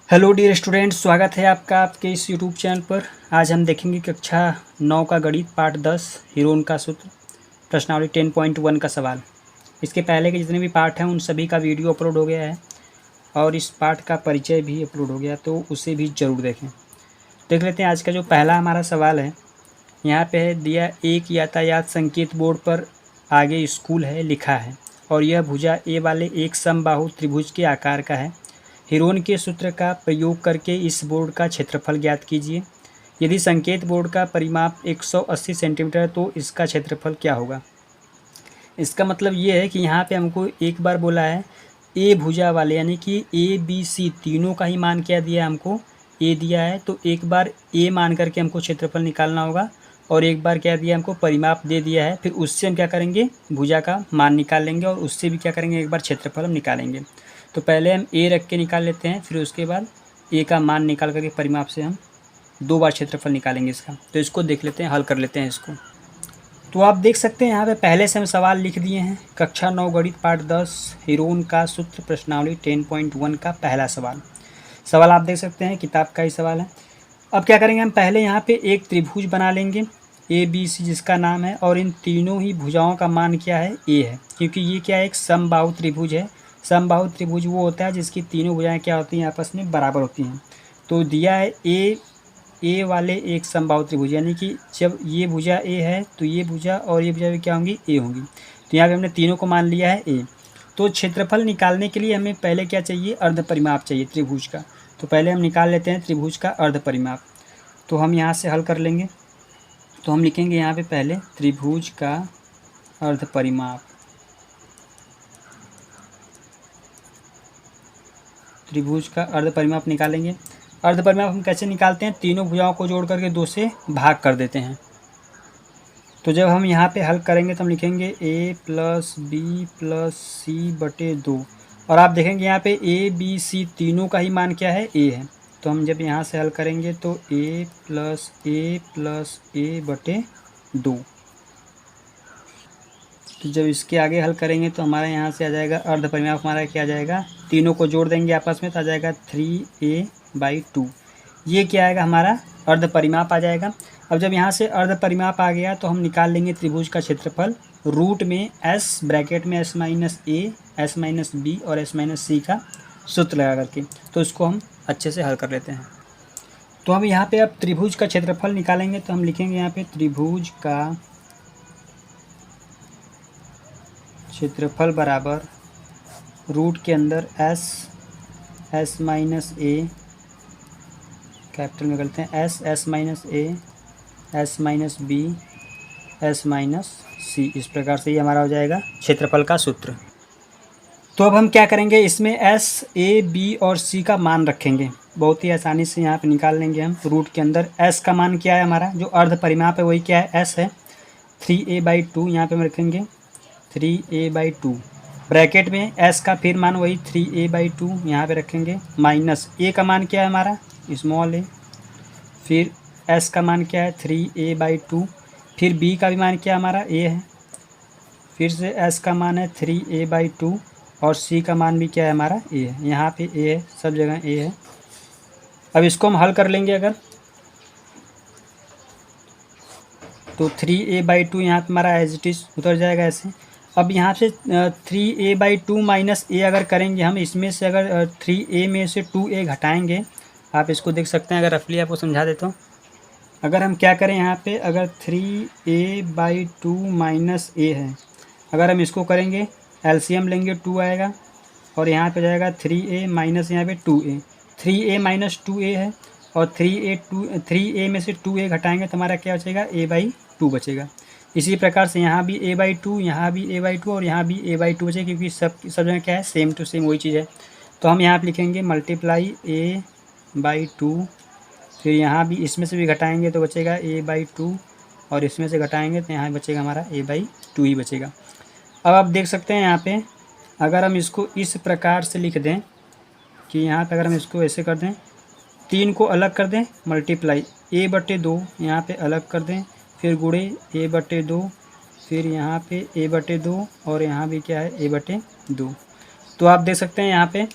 Hello dear student, स्वागत है आपका आपके इस यूट्यूब चैनल पर। आज हम देखेंगे कक्षा 9 का गणित पार्ट 10 हीरोन का सूत्र प्रश्नावली 10.1 का सवाल। इसके पहले के जितने भी पार्ट हैं उन सभी का वीडियो अपलोड हो गया है और इस पार्ट का परिचय भी अपलोड हो गया, तो उसे भी ज़रूर देखें। देख लेते हैं आज का जो पहला हमारा सवाल है। यहाँ पे है दिया एक यातायात संकेत बोर्ड पर आगे स्कूल है लिखा है और यह भुजा ए वाले एक समबाहु त्रिभुज के आकार का है। हीरोन के सूत्र का प्रयोग करके इस बोर्ड का क्षेत्रफल ज्ञात कीजिए। यदि संकेत बोर्ड का परिमाप 180 सेंटीमीटर है तो इसका क्षेत्रफल क्या होगा। इसका मतलब ये है कि यहाँ पे हमको एक बार बोला है ए भुजा वाले, यानी कि ए बी सी तीनों का ही मान क्या दिया है, हमको ए दिया है। तो एक बार ए मान करके हमको क्षेत्रफल निकालना होगा और एक बार क्या दिया हमको परिमाप दे दिया है। फिर उससे हम क्या करेंगे, भुजा का मान निकाल लेंगे और उससे भी क्या करेंगे, एक बार क्षेत्रफल हम निकालेंगे। तो पहले हम ए रख के निकाल लेते हैं, फिर उसके बाद ए का मान निकाल करके परिमाप से हम 2 बार क्षेत्रफल निकालेंगे इसका। तो इसको देख लेते हैं, हल कर लेते हैं इसको। तो आप देख सकते हैं यहाँ पे पहले से हम सवाल लिख दिए हैं। कक्षा 9 गणित पार्ट 10 हीरोन का सूत्र प्रश्नावली 10.1 का पहला सवाल। सवाल आप देख सकते हैं, किताब का ही सवाल है। अब क्या करेंगे, हम पहले यहाँ पे एक त्रिभुज बना लेंगे ए बी सी जिसका नाम है, और इन तीनों ही भुजाओं का मान क्या है, ए है, क्योंकि ये क्या है, एक समबाहु त्रिभुज है। समबाहु त्रिभुज वो होता है जिसकी तीनों भुजाएं क्या होती हैं, आपस में बराबर होती हैं। तो दिया है ए वाले एक समबाहु त्रिभुज, यानी कि जब ये भुजा ए है तो ये भुजा और ये भुजा भी क्या होंगी, ए होंगी। तो यहाँ पे हमने तीनों को मान लिया है ए। तो क्षेत्रफल निकालने के लिए हमें पहले क्या चाहिए, अर्ध परिमाप चाहिए त्रिभुज का। तो पहले हम निकाल लेते हैं त्रिभुज का अर्ध परिमाप। तो हम यहाँ से हल कर लेंगे। तो हम लिखेंगे यहाँ पे पहले त्रिभुज का अर्ध परिमाप। त्रिभुज का अर्ध परिमाप निकालेंगे। अर्ध परिमाप हम कैसे निकालते हैं, तीनों भुजाओं को जोड़ करके 2 से भाग कर देते हैं। तो जब हम यहाँ पे हल करेंगे तो हम लिखेंगे a प्लस बी प्लस सी बटे 2। और आप देखेंगे यहाँ पे ए बी सी तीनों का ही मान क्या है, a है। तो हम जब यहाँ से हल करेंगे तो a प्लस a बटे 2। तो जब इसके आगे हल करेंगे तो हमारा यहाँ से आ जाएगा अर्ध परिमाप, हमारा क्या आ जाएगा, तीनों को जोड़ देंगे आपस में तो आ जाएगा 3a/2। ये क्या आएगा, हमारा अर्ध परिमाप आ जाएगा। अब जब यहाँ से अर्ध परिमाप आ गया तो हम निकाल लेंगे त्रिभुज का क्षेत्रफल रूट में s ब्रैकेट में s minus a s minus b और s माइनस c का सूत्र लगा करके। तो इसको हम अच्छे से हल कर लेते हैं। तो हम यहाँ पे अब त्रिभुज का क्षेत्रफल निकालेंगे। तो हम लिखेंगे यहाँ पे त्रिभुज का क्षेत्रफल बराबर रूट के अंदर s माइनस a, कैपिटल में करते हैं s minus a s minus b s minus c। इस प्रकार से ये हमारा हो जाएगा क्षेत्रफल का सूत्र। तो अब हम क्या करेंगे, इसमें s a b और c का मान रखेंगे। बहुत ही आसानी से यहाँ पे निकाल लेंगे हम। रूट के अंदर s का मान क्या है, हमारा जो अर्ध परिमाप है वही क्या है, s है। 3a/2 यहाँ पे हम रखेंगे 3a/2। ब्रैकेट में s का फिर मान वही 3a/2 यहाँ पे रखेंगे, माइनस a का मान क्या है हमारा, स्मॉल a। फिर s का मान क्या है 3a/2। फिर b का भी मान क्या है हमारा, a है। फिर से s का मान है 3a/2 और c का मान भी क्या है हमारा, a है। यहाँ पे a है, सब जगह a है। अब इसको हम हल कर लेंगे अगर, तो 3a/2 यहाँ पे हमारा एज इट इज़ उतर जाएगा ऐसे। अब यहाँ से 3a/2 माइनस a अगर करेंगे हम, इसमें से अगर 3a में से 2a घटाएंगे, आप इसको देख सकते हैं। अगर रफली आपको समझा देता हूँ, अगर हम क्या करें यहाँ पे, अगर 3a/2 माइनस a है, अगर हम इसको करेंगे एलसीएम लेंगे 2 आएगा और यहाँ पे जाएगा 3a माइनस यहाँ पे 2a। 3a माइनस 2a है और 3a में से 2a घटाएंगे तो हमारा क्या बचेगा, a/2 बचेगा। इसी प्रकार से यहाँ भी a/2, यहाँ भी a/2 और यहाँ भी a/2 बचेगा, क्योंकि सब जगह क्या है, सेम टू सेम वही चीज़ है। तो हम यहाँ पे लिखेंगे मल्टीप्लाई a/2। फिर यहाँ भी इसमें से भी घटाएंगे तो बचेगा a/2 और इसमें से घटाएंगे तो यहाँ बचेगा हमारा a/2 ही बचेगा। अब आप देख सकते हैं यहाँ पे, अगर हम इसको इस प्रकार से लिख दें कि यहाँ पे अगर हम इसको ऐसे कर दें, 3 को अलग कर दें, मल्टीप्लाई a/2 यहाँ पे अलग कर दें, फिर गुणे a/2, फिर यहाँ पे a/2 और यहाँ भी क्या है a/2। तो आप देख सकते हैं यहाँ पे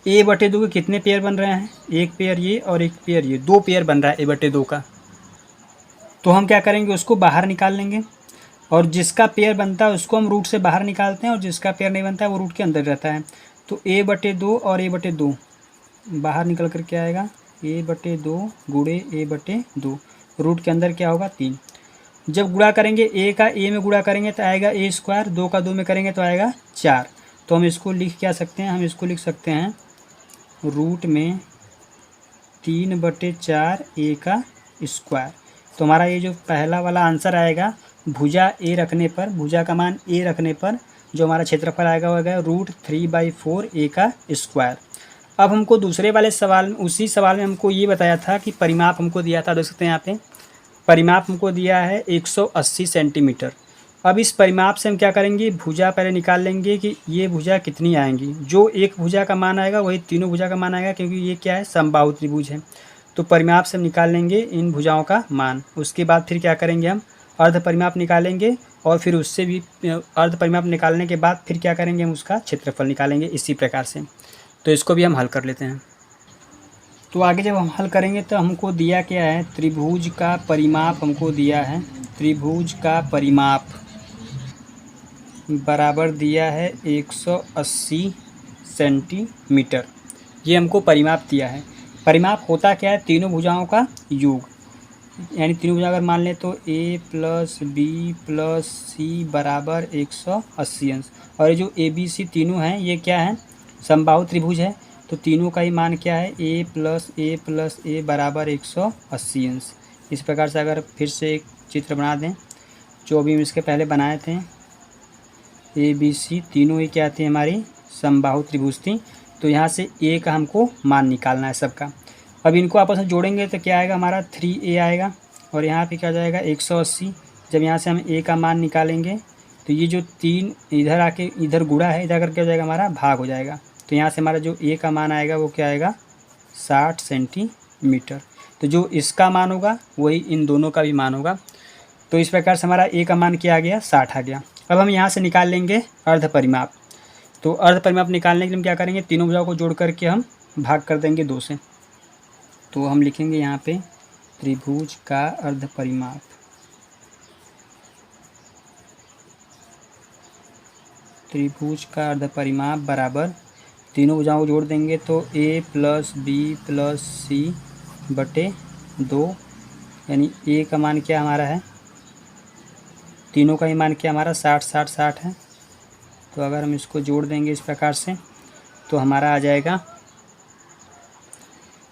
a/2 के कितने पेयर बन रहे हैं, एक पेयर ये और एक पेयर ये, 2 पेयर बन रहा है a/2 का। तो हम क्या करेंगे, उसको बाहर निकाल लेंगे, और जिसका पेयर बनता है उसको हम रूट से बाहर निकालते हैं, और जिसका पेयर नहीं बनता है वो रूट के अंदर रहता है। तो a/2 और a/2 बाहर निकल कर क्या आएगा, a/2 गुणे a/2, रूट के अंदर क्या होगा 3। जब गुणा करेंगे a का a में गुणा करेंगे तो आएगा a², 2 का 2 में करेंगे तो आएगा 4। तो हम इसको लिख क्या सकते हैं, हम इसको लिख सकते हैं रूट में 3/4 a का स्क्वायर। तो हमारा ये जो पहला वाला आंसर आएगा, भुजा a रखने पर, भुजा का मान a रखने पर जो हमारा क्षेत्रफल आएगा वो आएगा √3/4 a का स्क्वायर। अब हमको दूसरे वाले सवाल, उसी सवाल में हमको ये बताया था कि परिमाप हमको दिया था, देख सकते हैं यहाँ पे परिमाप हमको दिया है 180 सेंटीमीटर। अब इस परिमाप से हम क्या करेंगे, भुजा पहले निकाल लेंगे कि ये भुजा कितनी आएंगी। जो एक भुजा का मान आएगा वही तीनों भुजा का मान आएगा, क्योंकि ये क्या है, समबाहु त्रिभुज है। तो परिमाप से हम निकाल लेंगे इन भुजाओं का मान। उसके बाद फिर क्या करेंगे, हम अर्ध परिमाप निकालेंगे, और फिर उससे भी अर्ध परिमाप निकालने के बाद फिर क्या करेंगे, हम उसका क्षेत्रफल निकालेंगे इसी प्रकार से। तो इसको भी हम हल कर लेते हैं। तो आगे जब हम हल करेंगे तो हमको दिया क्या है, त्रिभुज का परिमाप हमको दिया है, त्रिभुज का परिमाप बराबर दिया है 180 सेंटीमीटर। ये हमको परिमाप दिया है। परिमाप होता क्या है, तीनों भुजाओं का योग, यानी तीनों भुजा अगर मान लें तो a + b + c बराबर 180 अंश। और ये जो ABC तीनों हैं ये क्या है, समबाहु त्रिभुज है। तो तीनों का ही मान क्या है, a + a बराबर 180 अंश। इस प्रकार से अगर फिर से एक चित्र बना दें, जो अभी हम इसके पहले बनाए थे, ABC तीनों ही क्या थी, हमारी समबाहु त्रिभुज थी। तो यहाँ से a का हमको मान निकालना है सबका। अब इनको आपस में जोड़ेंगे तो क्या आएगा, हमारा 3a आएगा, और यहाँ पे क्या जाएगा 180। जब यहाँ से हम a का मान निकालेंगे तो ये जो 3 इधर आके इधर गुणा है, इधर करके हो जाएगा हमारा भाग हो जाएगा। तो यहाँ से हमारा जो a का मान आएगा वो क्या आएगा, 60 सेंटीमीटर। तो जो इसका मान होगा वही इन दोनों का भी मान होगा। तो इस प्रकार से हमारा a का मान क्या आ गया, 60 आ गया। अब हम यहाँ से निकाल लेंगे अर्ध परिमाप। तो अर्ध परिमाप निकालने के लिए हम क्या करेंगे, तीनों भुजाओं को जोड़ करके हम भाग कर देंगे 2 से। तो हम लिखेंगे यहाँ पे त्रिभुज का अर्ध परिमाप, त्रिभुज का अर्ध परिमाप बराबर, तीनों भुजाओं को जोड़ देंगे तो a + b + c बटे 2, यानी a का मान क्या हमारा है, तीनों का ही मान क्या हमारा 60 60 60 है। तो अगर हम इसको जोड़ देंगे इस प्रकार से तो हमारा आ जाएगा,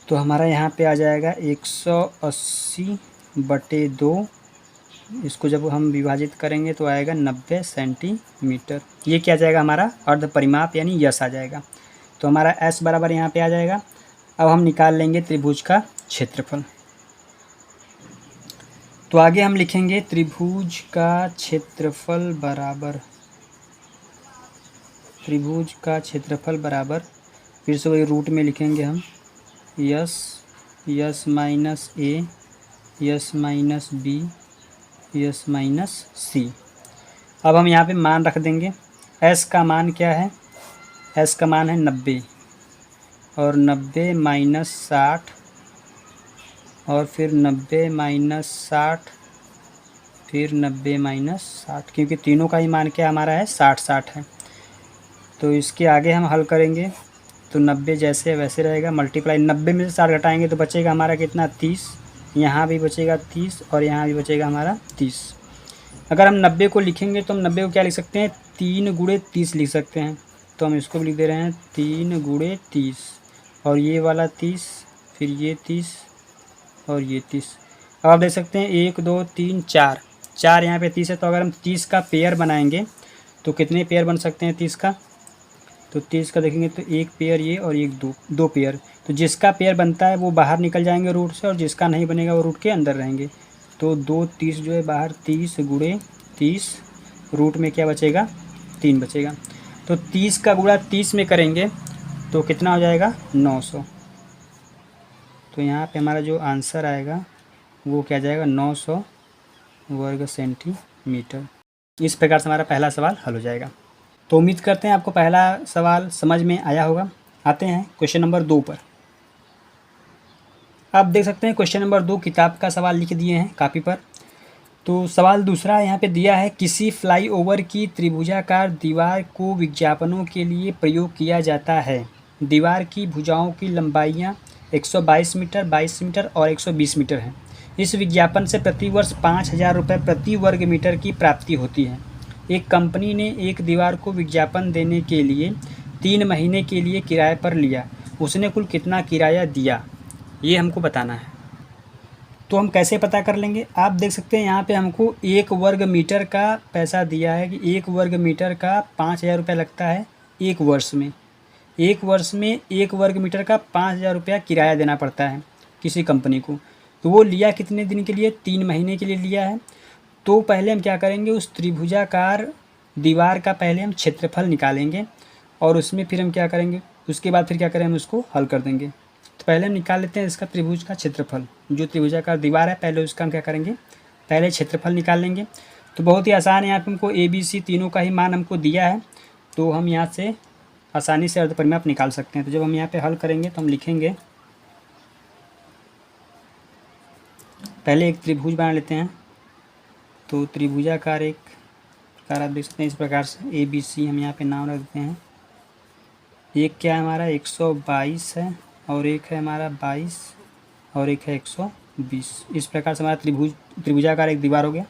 तो हमारा यहाँ पे आ जाएगा 180/2। इसको जब हम विभाजित करेंगे तो आएगा 90 सेंटीमीटर। ये क्या जाएगा, हमारा अर्ध परिमाप यानी यश आ जाएगा। तो हमारा S बराबर यहाँ पे आ जाएगा। अब हम निकाल लेंगे त्रिभुज का क्षेत्रफल। तो आगे हम लिखेंगे त्रिभुज का क्षेत्रफल बराबर, त्रिभुज का क्षेत्रफल बराबर, फिर से वही रूट में लिखेंगे हम, yes minus a, yes minus b, yes minus c। अब हम यहाँ पे मान रख देंगे। s का मान क्या है, s का मान है 90, और 90 माइनस 60, और फिर 90 माइनस 60, फिर 90 माइनस 60, क्योंकि तीनों का ही मान क्या हमारा है, 60 60 है। तो इसके आगे हम हल करेंगे तो 90 जैसे वैसे रहेगा, मल्टीप्लाई 90 में से 60 घटाएंगे तो बचेगा हमारा कितना, 30। यहाँ भी बचेगा 30 और यहाँ भी बचेगा हमारा 30। अगर हम 90 को लिखेंगे तो हम 90 को क्या लिख सकते हैं, 3 गुणे 30 लिख सकते हैं। तो हम इसको भी लिख दे रहे हैं 3 गुणे 30, और ये वाला 30, फिर ये 30 और ये 30। अब आप देख सकते हैं 1 2 3 4, 4 यहाँ पे 30 है। तो अगर हम 30 का पेयर बनाएंगे तो कितने पेयर बन सकते हैं 30 का, तो 30 का देखेंगे तो एक पेयर ये और एक दो पेयर। तो जिसका पेयर बनता है वो बाहर निकल जाएंगे रूट से, और जिसका नहीं बनेगा वो रूट के अंदर रहेंगे। तो 2 30 जो है बाहर, 30 गुणे 30, रूट में क्या बचेगा, 3 बचेगा। तो 30 का गुणा 30 में करेंगे तो कितना हो जाएगा, 900। तो यहाँ पे हमारा जो आंसर आएगा वो क्या जाएगा, 900 वर्ग सेंटीमीटर। इस प्रकार से हमारा पहला सवाल हल हो जाएगा। तो उम्मीद करते हैं आपको पहला सवाल समझ में आया होगा। आते हैं क्वेश्चन नंबर 2 पर। आप देख सकते हैं क्वेश्चन नंबर 2 किताब का सवाल लिख दिए हैं कापी पर। तो सवाल दूसरा यहाँ पे दिया है, किसी फ्लाईओवर की त्रिभुजाकार दीवार को विज्ञापनों के लिए प्रयोग किया जाता है। दीवार की भुजाओं की लंबाइयाँ 122 मीटर, 22 मीटर और 120 मीटर हैं। इस विज्ञापन से प्रतिवर्ष 5,000 रुपये प्रति वर्ग मीटर की प्राप्ति होती है। एक कंपनी ने एक दीवार को विज्ञापन देने के लिए 3 महीने के लिए किराए पर लिया। उसने कुल कितना किराया दिया, ये हमको बताना है। तो हम कैसे पता कर लेंगे, आप देख सकते हैं यहाँ पे हमको 1 वर्ग मीटर का पैसा दिया है कि 1 वर्ग मीटर का 5,000 रुपया लगता है 1 वर्ष में। 1 वर्ष में 1 वर्ग मीटर का 5,000 रुपया किराया देना पड़ता है किसी कंपनी को। तो वो लिया कितने दिन के लिए, 3 महीने के लिए लिया है। तो पहले हम क्या करेंगे, उस त्रिभुजाकार दीवार का पहले हम क्षेत्रफल निकालेंगे और उसमें फिर हम क्या करेंगे, उसके बाद फिर क्या करेंगे, हम उसको हल कर देंगे। तो पहले हम निकाल लेते हैं इसका त्रिभुज का क्षेत्रफल। जो त्रिभुजाकार दीवार है पहले उसका हम क्या करेंगे, पहले क्षेत्रफल निकाल लेंगे। तो बहुत ही आसान है, यहाँ पे हमको ABC तीनों का ही मान हमको दिया है, तो हम यहाँ से आसानी से अर्ध परिमाप निकाल सकते हैं। तो जब हम यहाँ पे हल करेंगे तो हम लिखेंगे, पहले एक त्रिभुज बना लेते हैं। तो त्रिभुजाकार एक कार आप देख सकते हैं इस प्रकार से ABC हम यहाँ पे नाम रख देते हैं। एक क्या है हमारा 122 है और एक है हमारा 22 और एक है 120। इस प्रकार से हमारा त्रिभुजाकार एक दीवार हो गया।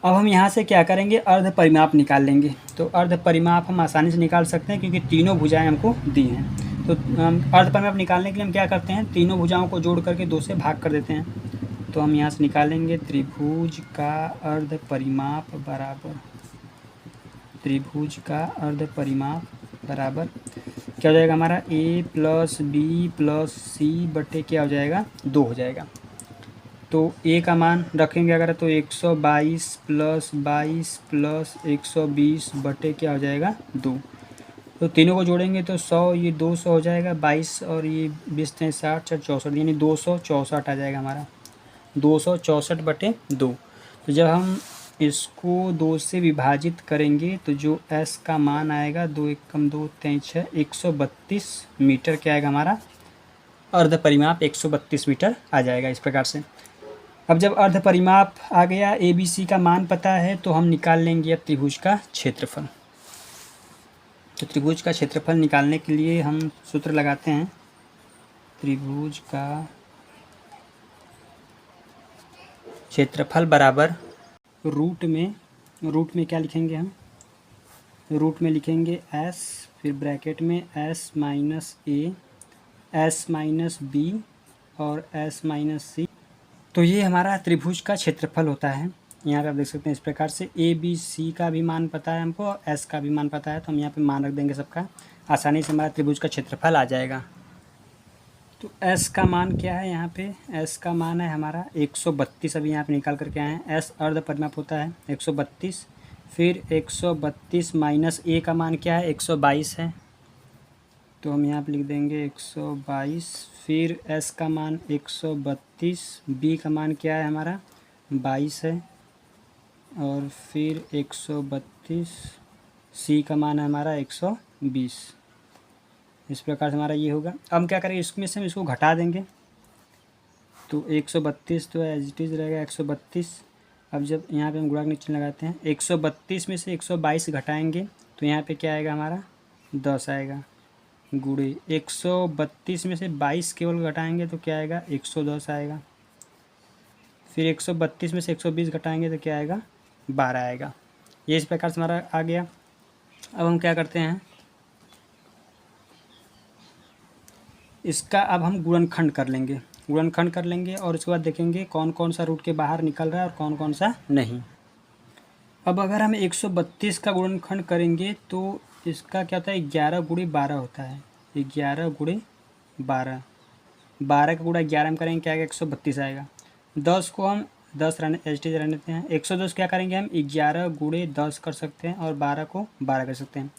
अब हम यहाँ से क्या करेंगे, अर्ध परिमाप निकाल लेंगे। तो अर्ध परिमाप हम आसानी से निकाल सकते हैं क्योंकि तीनों भुजाएं हमको दी हैं। तो अर्ध परिमाप निकालने के लिए हम क्या करते हैं, तीनों भुजाओं को जोड़ करके 2 से भाग कर देते हैं। तो हम यहाँ से निकालेंगे त्रिभुज का अर्ध परिमाप बराबर, त्रिभुज का अर्ध परिमाप बराबर क्या हो जाएगा हमारा A + B + C बटे क्या हो जाएगा 2 हो जाएगा। तो A का मान रखेंगे अगर तो 122 + 22 + 120 बटे क्या हो जाएगा 2। तो तीनों को जोड़ेंगे तो 100, ये 200 हो जाएगा, 22 और ये 20 × 60 = 64, यानी 264 आ जाएगा हमारा, 264 बटे 2। तो जब हम इसको 2 से विभाजित करेंगे तो जो S का मान आएगा 2 × 1 = 2 × 3 = 6, 132 मीटर क्या आएगा हमारा अर्ध परिमाप 132 मीटर आ जाएगा इस प्रकार से। अब जब अर्ध परिमाप आ गया, ABC का मान पता है, तो हम निकाल लेंगे अब त्रिभुज का क्षेत्रफल। तो त्रिभुज का क्षेत्रफल निकालने के लिए हम सूत्र लगाते हैं, त्रिभुज का क्षेत्रफल बराबर रूट में क्या लिखेंगे हम, रूट में लिखेंगे S, फिर ब्रैकेट में S - A, S - B और S - C। तो ये हमारा त्रिभुज का क्षेत्रफल होता है। यहाँ पे आप देख सकते हैं इस प्रकार से ABC का भी मान पता है हमको और S का भी मान पता है, तो हम यहाँ पे मान रख देंगे सबका, आसानी से हमारा त्रिभुज का क्षेत्रफल आ जाएगा। तो S का मान क्या है, यहाँ पे S का मान है हमारा 132, अभी यहाँ पे निकाल करके आए हैं। S अर्ध परिमाप होता है 132, फिर 132 माइनस A का मान क्या है 122 है, तो हम यहाँ पे लिख देंगे 122, फिर S का मान 132, B का मान क्या है हमारा 22 है, और फिर 132, C का मान है हमारा 120। इस प्रकार से हमारा ये होगा। अब हम क्या करेंगे, इसमें से हम इसको घटा देंगे, तो 132 तो एज इट इज़ रहेगा 132। अब जब यहाँ पे हम गुणा के चिन्ह लगाते हैं, 132 में से 122 घटाएंगे तो यहाँ पे क्या आएगा हमारा 10 आएगा, गुणे 132 में से 22 केवल घटाएंगे तो क्या आएगा 110 आएगा, फिर 132 में से 120 घटाएंगे तो क्या आएगा 12 आएगा। ये इस प्रकार से हमारा आ गया। अब हम क्या करते हैं, इसका अब हम गुणनखंड कर लेंगे और उसके बाद देखेंगे कौन कौन सा रूट के बाहर निकल रहा है और कौन कौन सा नहीं। अब अगर हम 132 का गुणनखंड करेंगे तो इसका क्या होता है 11 × 12 होता है, 11 × 12, 12 का गुणा 11 में करेंगे क्या आएगा 132 आएगा। 10 को हम 10 रहने देते हैं, 110 क्या करेंगे हम 11 × 10 कर सकते हैं और 12 को 12 कर सकते हैं।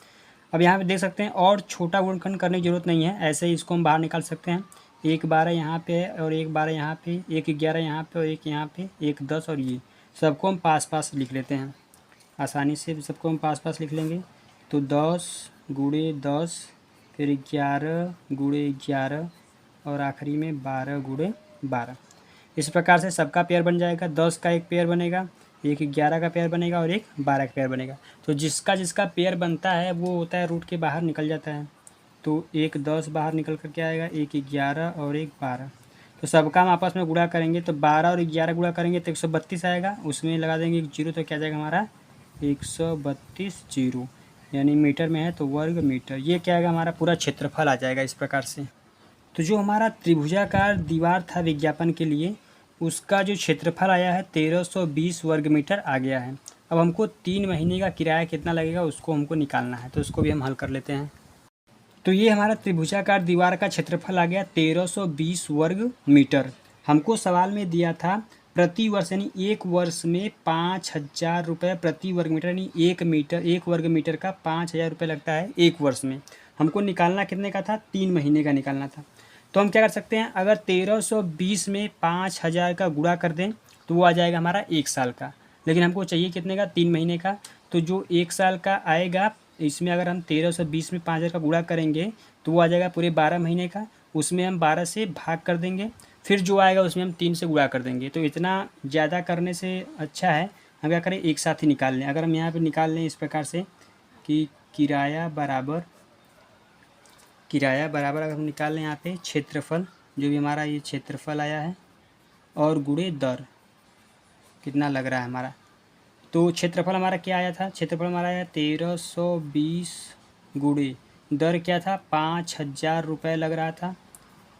अब यहाँ पे देख सकते हैं और छोटा गुणनखंड करने की जरूरत नहीं है, ऐसे ही इसको हम बाहर निकाल सकते हैं। 1 12 यहाँ पे है और 1 12 यहाँ पे, 1 11 यहाँ पे और 1 यहाँ पे, 1 10 और ये सबको हम पास लिख लेते हैं, आसानी से सबको हम पास लिख लेंगे। तो 10 × 10 फिर 11 गुणे 11 और आखिरी में 12 गुणे 12। इस प्रकार से सबका पेयर बन जाएगा। 10 का एक पेयर बनेगा, एक 11 का पेयर बनेगा और एक 12 का पेयर बनेगा। तो जिसका जिसका पेयर बनता है वो होता है रूट के बाहर निकल जाता है। तो एक 10 बाहर निकल कर के आएगा, एक 11 और एक 12। तो सबका हम आपस में गुणा करेंगे तो 12 और 11 गुणा करेंगे तो 132 आएगा। उसमें लगा देंगे एक जीरो तो क्या जाएगा हमारा 132 जीरो, यानी मीटर में है तो वर्ग मीटर। ये क्या आएगा हमारा पूरा क्षेत्रफल आ जाएगा इस प्रकार से। तो जो हमारा त्रिभुजाकार दीवार था विज्ञापन के लिए, उसका जो क्षेत्रफल आया है 1320 वर्ग मीटर आ गया है। अब हमको 3 महीने का किराया कितना लगेगा उसको हमको निकालना है, तो उसको भी हम हल कर लेते हैं। तो ये हमारा त्रिभुजाकार दीवार का क्षेत्रफल आ गया 1320 वर्ग मीटर। हमको सवाल में दिया था प्रति वर्ष, यानी एक वर्ष में 5000 रुपये प्रति वर्ग मीटर, यानी एक वर्ग मीटर का 5000 रुपये लगता है एक वर्ष में। हमको निकालना कितने का था, 3 महीने का निकालना था। तो हम क्या कर सकते हैं, अगर 1320 में 5000 का गुणा कर दें तो वो आ जाएगा हमारा 1 साल का। लेकिन हमको चाहिए कितने का, 3 महीने का। तो जो 1 साल का आएगा इसमें अगर हम 1320 में 5000 का गुणा करेंगे तो वो आ जाएगा पूरे 12 महीने का। उसमें हम 12 से भाग कर देंगे, फिर जो आएगा उसमें हम 3 से गुणा कर देंगे। तो इतना ज़्यादा करने से अच्छा है हम क्या करें, एक साथ ही निकाल लें। अगर हम यहाँ पे निकाल लें इस प्रकार से कि किराया बराबर अगर हम निकाल लें यहाँ पे क्षेत्रफल, जो भी हमारा ये क्षेत्रफल आया है, और गुणे दर कितना लग रहा है हमारा। तो क्षेत्रफल हमारा क्या आया था, क्षेत्रफल हमारा आया 1320 गुणे दर क्या था 5000 रुपये लग रहा था।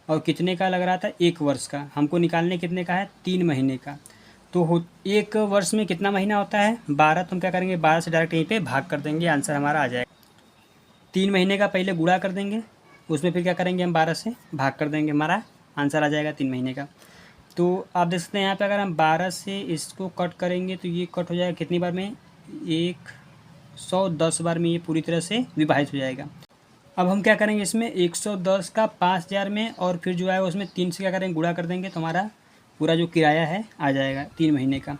और कितने का लग रहा था, एक वर्ष का। हमको निकालने कितने का है, 3 महीने का। तो एक वर्ष में कितना महीना होता है, 12। तो हम क्या करेंगे 12 से डायरेक्ट यहीं पे भाग कर देंगे, आंसर हमारा आ जाएगा। 3 महीने का पहले गुणा कर देंगे, उसमें फिर क्या करेंगे हम 12 से भाग कर देंगे, हमारा आंसर आ जाएगा 3 महीने का। तो आप देख सकते हैं यहाँ पे अगर हम 12 से इसको कट करेंगे तो ये कट हो जाएगा कितनी बार में, 110 बार में ये पूरी तरह से विभाजित हो जाएगा। अब हम क्या करेंगे इसमें 110 का 5000 में और फिर जो है उसमें 3 से क्या करेंगे गुणा कर देंगे, तो हमारा पूरा जो किराया है आ जाएगा 3 महीने का।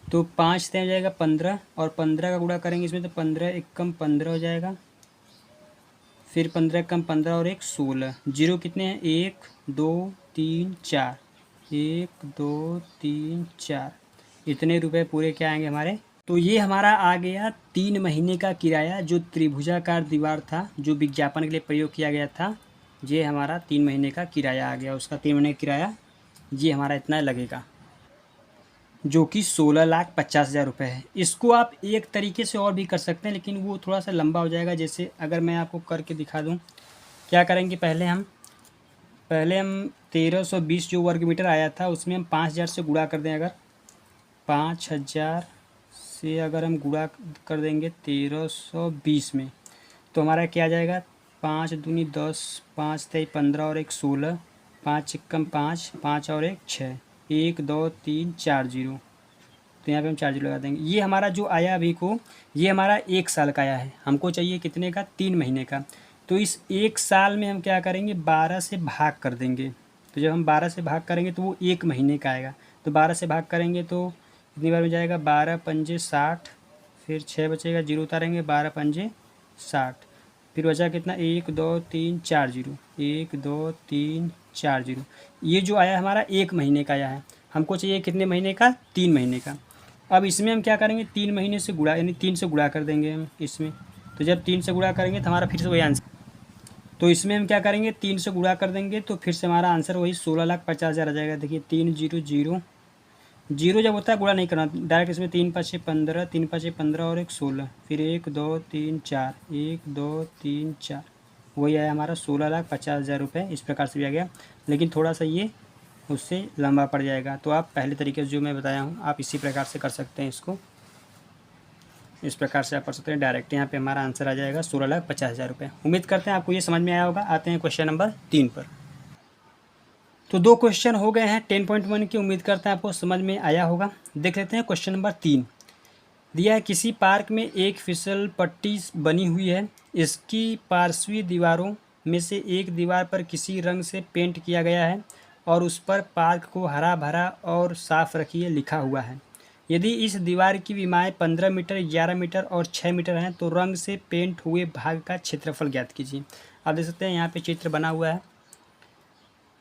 तो 5 से हो जाएगा 15 और 15 का गुणा करेंगे इसमें तो 15 एक कम 15 हो जाएगा, फिर 15 कम 15 और 1 16। जीरो कितने हैं, 1 2 3 4, 1 2 3 4, इतने रुपए पूरे क्या आएंगे हमारे। तो ये हमारा आ गया 3 महीने का किराया, जो त्रिभुजाकार दीवार था जो विज्ञापन के लिए प्रयोग किया गया था। ये हमारा 3 महीने का किराया आ गया, उसका 3 महीने का किराया ये हमारा इतना लगेगा, जो कि 16,50,000 रुपये है। इसको आप एक तरीके से और भी कर सकते हैं, लेकिन वो थोड़ा सा लंबा हो जाएगा। जैसे अगर मैं आपको करके दिखा दूँ, क्या करेंगे, पहले हम 1320 जो वर्ग मीटर आया था उसमें हम 5000 से गुणा कर दें। अगर 5000 से अगर हम गुणा कर देंगे 1320 में तो हमारा क्या आ जाएगा, 5 दूनी 10, 5 तेई 15 और 1 16, 5 एकम 5, 5 और 1 6, 1 2 3 4 जीरो। तो यहाँ पे हम 4 जीरो लगा देंगे। ये हमारा जो आया अभी को, ये हमारा 1 साल का आया है। हमको चाहिए कितने का, 3 महीने का। तो इस 1 साल में हम क्या करेंगे, 12 से भाग कर देंगे। तो जब हम 12 से भाग करेंगे तो वो 1 महीने का आएगा। तो 12 से भाग करेंगे तो कितनी बार में जाएगा, 12 पंजे 60, फिर 6 बचेगा, जीरो उतारेंगे, 12 पंजे 60, फिर बचा कितना, 1 2 3 4 जीरो, 1 2 3 4 जीरो। ये जो आया हमारा 1 महीने का आया है। हमको चाहिए कितने महीने का, 3 महीने का। अब इसमें हम क्या करेंगे, 3 महीने से गुणा, यानी 3 से गुणा कर देंगे हम इसमें। तो जब 3 से गुणा करेंगे तो हमारा फिर से वही आंसर। तो इसमें हम क्या करेंगे, 3 से गुणा कर देंगे तो फिर से हमारा आंसर वही 16,50,000 आ जाएगा। देखिए 3 जीरो जीरो, जीरो जब होता है गुणा नहीं करना, डायरेक्ट इसमें 3 5 15, 3 5 15 और 1 16, फिर 1 2 3 4, 1 2 3 4, वही आया हमारा 16,50,000 रुपये। इस प्रकार से भी आ गया, लेकिन थोड़ा सा ये उससे लंबा पड़ जाएगा। तो आप पहले तरीके से जो मैं बताया हूँ आप इसी प्रकार से कर सकते हैं इसको। इस प्रकार से आप कर सकते हैं डायरेक्ट, यहाँ पे हमारा आंसर आ जाएगा 16,50,000 रुपये। उम्मीद करते हैं आपको ये समझ में आया होगा। आते हैं क्वेश्चन नंबर 3 पर। तो 2 क्वेश्चन हो गए हैं 10.1 की, उम्मीद करते हैं आपको समझ में आया होगा। देख लेते हैं क्वेश्चन नंबर 3। दिया है किसी पार्क में एक फिसल पट्टी बनी हुई है, इसकी पार्श्वीय दीवारों में से एक दीवार पर किसी रंग से पेंट किया गया है और उस पर पार्क को हरा भरा और साफ रखिए लिखा हुआ है। यदि इस दीवार की विमाएँ 15 मीटर, 11 मीटर और 6 मीटर हैं तो रंग से पेंट हुए भाग का क्षेत्रफल ज्ञात कीजिए। आप देख सकते हैं यहाँ पे चित्र बना हुआ है,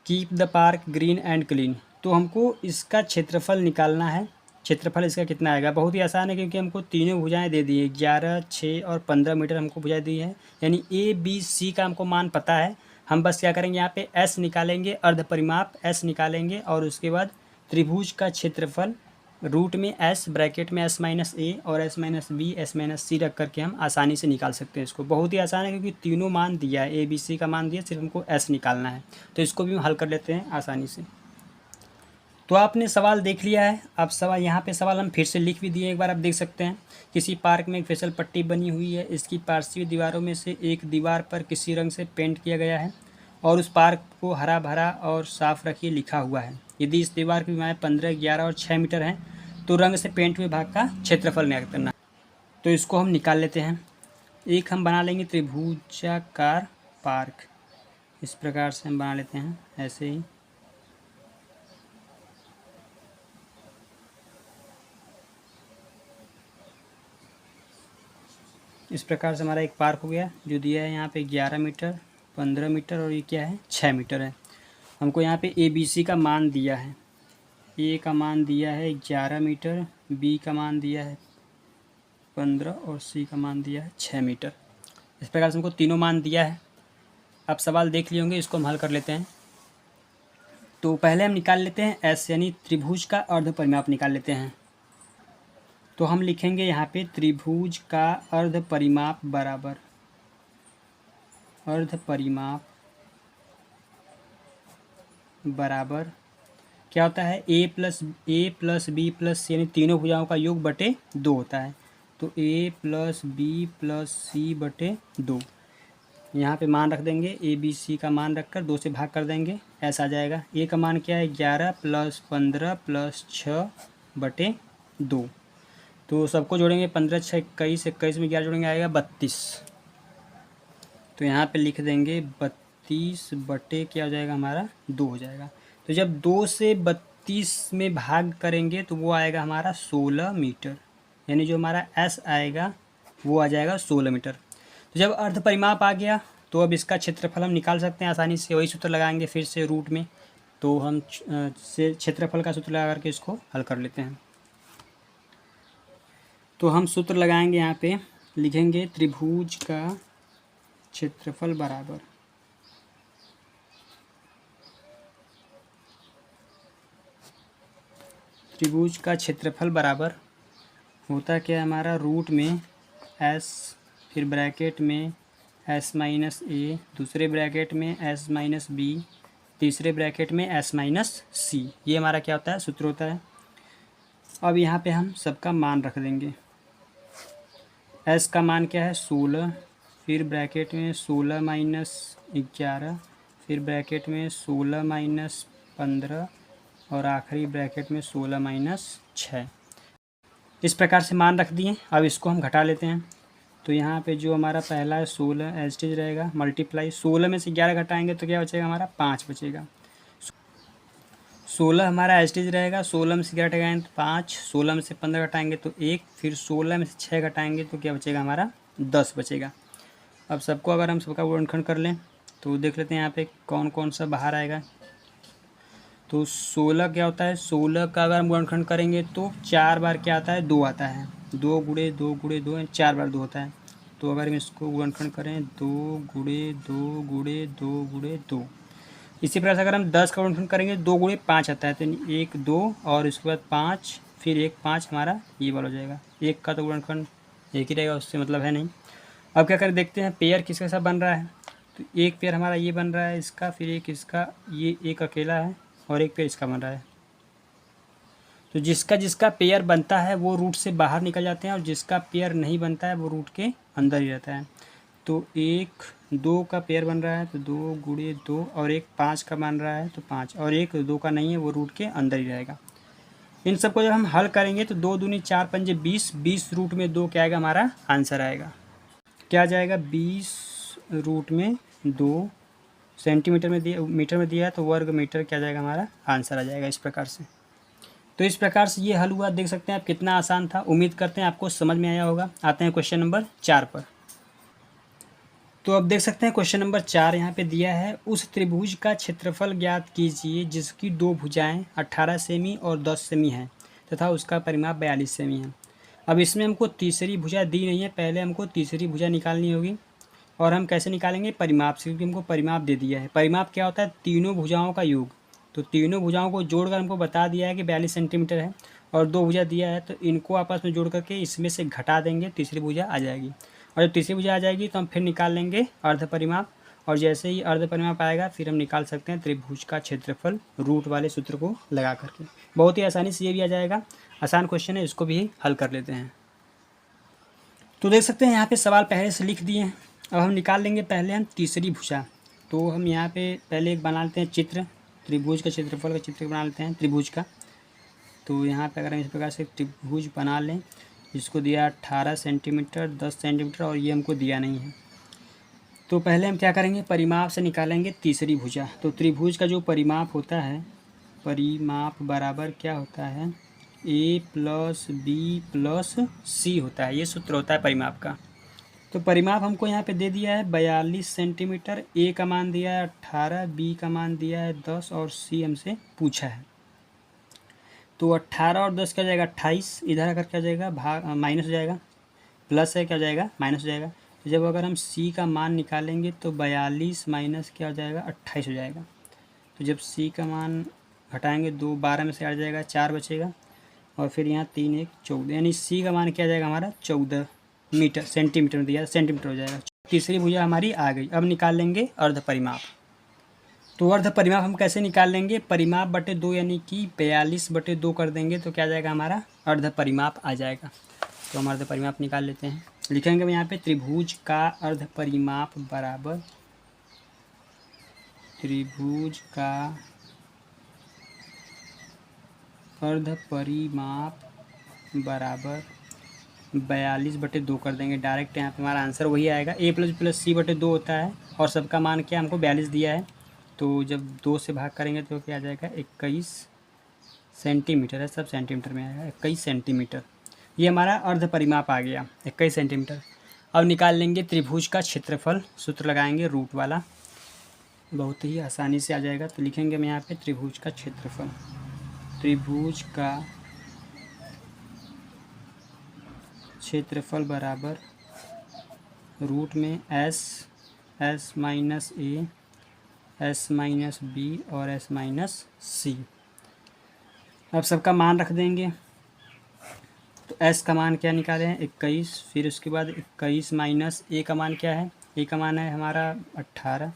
keep the park green and clean. तो हमको इसका क्षेत्रफल निकालना है। क्षेत्रफल इसका कितना आएगा, बहुत ही आसान है क्योंकि हमको तीनों भुजाएं दे दी है, 11, 6 और 15 मीटर हमको भुजाएं दी है, यानी ए बी सी का हमको मान पता है। हम बस क्या करेंगे, यहाँ पे एस निकालेंगे, अर्ध परिमाप एस निकालेंगे और उसके बाद त्रिभुज का क्षेत्रफल रूट में एस, ब्रैकेट में एस माइनस ए और S minus B, S minus C रख करके हम आसानी से निकाल सकते हैं इसको। बहुत ही आसान है क्योंकि तीनों मान दिया है, ए बी सी का मान दिया, सिर्फ हमको एस निकालना है। तो इसको भी हम हल कर लेते हैं आसानी से। तो आपने सवाल देख लिया है। अब सवाल यहाँ पे सवाल हम फिर से लिख भी दिए, एक बार आप देख सकते हैं। किसी पार्क में एक फिसल पट्टी बनी हुई है, इसकी पार्श्व दीवारों में से एक दीवार पर किसी रंग से पेंट किया गया है और उस पार्क को हरा भरा और साफ रखिए लिखा हुआ है। यदि इस दीवार की लंबाई 15, 11 और 6 मीटर है तो रंग से पेंट हुए भाग का क्षेत्रफल ज्ञात करना। तो इसको हम निकाल लेते हैं। एक हम बना लेंगे त्रिभुजाकार पार्क, इस प्रकार से हम बना लेते हैं, ऐसे ही। इस प्रकार से हमारा एक पार्क हो गया जो दिया है यहाँ पे 11 मीटर, 15 मीटर और ये क्या है 6 मीटर है। हमको यहाँ पे ए बी सी का मान दिया है, ए का मान दिया है 11 मीटर, बी का मान दिया है 15 और सी का मान दिया है 6 मीटर। इस प्रकार से हमको तीनों मान दिया है। अब सवाल देख लिए होंगे, इसको हम हल कर लेते हैं। तो पहले हम निकाल लेते हैं एस, यानी त्रिभुज का अर्ध परिमाप निकाल लेते हैं। तो हम लिखेंगे यहाँ पे त्रिभुज का अर्ध परिमाप बराबर अर्ध परिमाप बराबर क्या होता है, ए प्लस बी प्लस सी, यानी तीनों भुजाओं का योग बटे 2 होता है। तो ए प्लस बी प्लस सी बटे 2। यहाँ पे मान रख देंगे, ए बी सी का मान रखकर 2 से भाग कर देंगे, ऐसा आ जाएगा। ए का मान क्या है 11 प्लस 15 प्लस 6 बटे 2। तो सबको जोड़ेंगे, 15 6 21, 21 में 11 जोड़ेंगे आएगा 32। तो यहाँ पे लिख देंगे 32 बटे क्या हो जाएगा हमारा 2 हो जाएगा। तो जब 2 से 32 में भाग करेंगे तो वो आएगा हमारा 16 मीटर, यानी जो हमारा एस आएगा वो आ जाएगा 16 मीटर। तो जब अर्ध परिमाप आ गया तो अब इसका क्षेत्रफल हम निकाल सकते हैं आसानी से। वही सूत्र लगाएंगे फिर से रूट में, तो हम से क्षेत्रफल का सूत्र लगा करके इसको हल कर लेते हैं। तो हम सूत्र लगाएंगे, यहाँ पे लिखेंगे त्रिभुज का क्षेत्रफल बराबर त्रिभुज का क्षेत्रफल बराबर होता क्या है हमारा, रूट में एस, फिर ब्रैकेट में एस माइनस ए, दूसरे ब्रैकेट में एस माइनस बी, तीसरे ब्रैकेट में एस माइनस सी। ये हमारा क्या होता है सूत्र होता है। अब यहाँ पे हम सबका मान रख देंगे। एस का मान क्या है 16, फिर ब्रैकेट में 16 माइनस 11, फिर ब्रैकेट में 16 माइनस 15 और आखिरी ब्रैकेट में 16 माइनस 6। इस प्रकार से मान रख दिए। अब इसको हम घटा लेते हैं। तो यहाँ पे जो हमारा पहला है 16 एस्टेज रहेगा, मल्टीप्लाई 16 में से 11 घटाएंगे तो क्या बचेगा हमारा 5 बचेगा। 16 हमारा एस्टेज रहेगा, 16 में से 11 घटाएंगे तो 5, 16 में से 15 घटाएंगे तो 1, फिर 16 में से 6 घटाएंगे तो क्या बचेगा हमारा 10 बचेगा। अब सबको अगर हम सबका गुणनखंड कर लें तो देख लेते हैं यहाँ पे कौन कौन सा बाहर आएगा। तो 16 क्या होता है, 16 का अगर हम गुणनखंड करेंगे तो 4 बार क्या आता है 2 आता है, 2 गुणे 2 गुणे 2, 4 बार 2 होता है। तो अगर हम इसको गुणनखंड करें 2 गुणे 2 गुणे 2 गुणे 2, इसी प्रकार से अगर हम 10 का गुणनखंड करेंगे 2 गुणे 5 आता है, तो 1 2 और इसके बाद 5, फिर 1 5 हमारा ये वाला हो जाएगा। 1 का तो गुणनखंड एक ही रहेगा, उससे मतलब है नहीं। अब क्या करें देखते हैं पेयर किसके साथ बन रहा है। तो एक पेयर हमारा ये बन रहा है इसका, फिर एक इसका, ये एक अकेला है और एक पेयर इसका बन रहा है। तो जिसका जिसका पेयर बनता है वो रूट से बाहर निकल जाते हैं और जिसका पेयर नहीं बनता है वो रूट के अंदर ही रहता है। तो 1 2 का पेयर बन रहा है तो 2 गुणे 2, और एक 5 का बन रहा है तो 5, और एक 2 का नहीं है वो रूट के अंदर ही रहेगा। इन सबको जब हम हल करेंगे तो 2 दूनी 4 पंजे 20, 20 रूट में 2 क्या आएगा हमारा आंसर आएगा। क्या आ जाएगा 20 रूट में 2 सेंटीमीटर में दिया, मीटर में दिया है तो वर्ग मीटर क्या जाएगा हमारा आंसर आ जाएगा इस प्रकार से। तो इस प्रकार से ये हल हुआ, देख सकते हैं आप कितना आसान था। उम्मीद करते हैं आपको समझ में आया होगा। आते हैं क्वेश्चन नंबर 4 पर। तो अब देख सकते हैं क्वेश्चन नंबर 4 यहाँ पे दिया है, उस त्रिभुज का क्षेत्रफल ज्ञात कीजिए जिसकी दो भुजाएं 18 सेमी और 10 सेमी हैं तथा उसका परिमाप 42 सेमी है। अब इसमें हमको तीसरी भुजा दी नहीं है, पहले हमको तीसरी भुजा निकालनी होगी। और हम कैसे निकालेंगे? परिमाप से, क्योंकि हमको परिमाप दे दिया है। परिमाप क्या होता है? तीनों भुजाओं का योग। तो तीनों भुजाओं को जोड़कर हमको बता दिया है कि 42 सेंटीमीटर है, और दो भुजा दिया है, तो इनको आपस में जोड़ करके इसमें से घटा देंगे, तीसरी भुजा आ जाएगी। और जब तीसरी भुजा आ जाएगी तो हम फिर निकाल लेंगे अर्ध परिमाप, और जैसे ही अर्ध परिमाप आएगा फिर हम निकाल सकते हैं त्रिभुज का क्षेत्रफल रूट वाले सूत्र को लगा करके। बहुत ही आसानी से ये भी आ जाएगा। आसान क्वेश्चन है, इसको भी हल कर लेते हैं। तो देख सकते हैं यहाँ पे सवाल पहले से लिख दिए हैं। अब हम निकाल लेंगे पहले हम तीसरी भुजा। तो हम यहाँ पे पहले एक बना लेते हैं चित्र, त्रिभुज का क्षेत्रफल का चित्र बना लेते हैं त्रिभुज का। तो यहाँ पे अगर हम इस प्रकार से त्रिभुज बना लें, जिसको दिया 18 सेंटीमीटर, 10 सेंटीमीटर, और ये हमको दिया नहीं है। तो पहले हम क्या करेंगे? परिमाप से निकालेंगे तीसरी भुजा। तो त्रिभुज का जो परिमाप होता है, परिमाप बराबर क्या होता है? a + b + c होता है। ये सूत्र होता है परिमाप का। तो परिमाप हमको यहाँ पे दे दिया है 42 सेंटीमीटर, a का मान दिया है 18, b का मान दिया है 10, और c हमसे पूछा है। तो 18 और 10 क्या हो जाएगा? 28। इधर आकर क्या हो जाएगा? भाग माइनस हो जाएगा, प्लस है क्या हो जाएगा? माइनस हो जाएगा। तो जब अगर हम c का मान निकालेंगे तो 42 माइनस क्या हो जाएगा? 28 हो जाएगा। तो जब c का मान घटाएंगे, 2 12 में से आ जाएगा, 4 बचेगा, और फिर यहाँ 3 1 14, यानी c का मान क्या आ जाएगा हमारा? 14 मीटर, सेंटीमीटर में दिया, सेंटीमीटर हो जाएगा। तीसरी भुजा हमारी आ गई। अब निकाल लेंगे अर्ध परिमाप। तो अर्ध परिमाप हम कैसे निकाल लेंगे? परिमाप बटे 2, यानी कि 42 बटे 2 कर देंगे तो क्या आ जाएगा हमारा? अर्ध परिमाप आ जाएगा। तो हम अर्ध परिमाप निकाल लेते हैं। लिखेंगे हम यहाँ पे त्रिभुज का अर्ध परिमाप बराबर, त्रिभुज का अर्ध परिमाप बराबर 42 बटे 2 कर देंगे। डायरेक्ट यहाँ पे हमारा आंसर वही आएगा। a + c बटे 2 होता है, और सबका मान क्या हमको 42 दिया है। तो जब 2 से भाग करेंगे तो क्या आ जाएगा? 21 सेंटीमीटर है, सब सेंटीमीटर में आएगा, 21 सेंटीमीटर। ये हमारा अर्ध परिमाप आ गया, 21 सेंटीमीटर। अब निकाल लेंगे त्रिभुज का क्षेत्रफल। सूत्र लगाएंगे रूट वाला, बहुत ही आसानी से आ जाएगा। तो लिखेंगे हम यहाँ पे त्रिभुज का क्षेत्रफल। त्रिभुज का क्षेत्रफल बराबर रूट में s minus a, s minus b और s माइनस c। अब सबका मान रख देंगे। तो s का मान क्या निकाले हैं? 21। फिर उसके बाद 21 माइनस a का मान क्या है? a का मान है हमारा 18,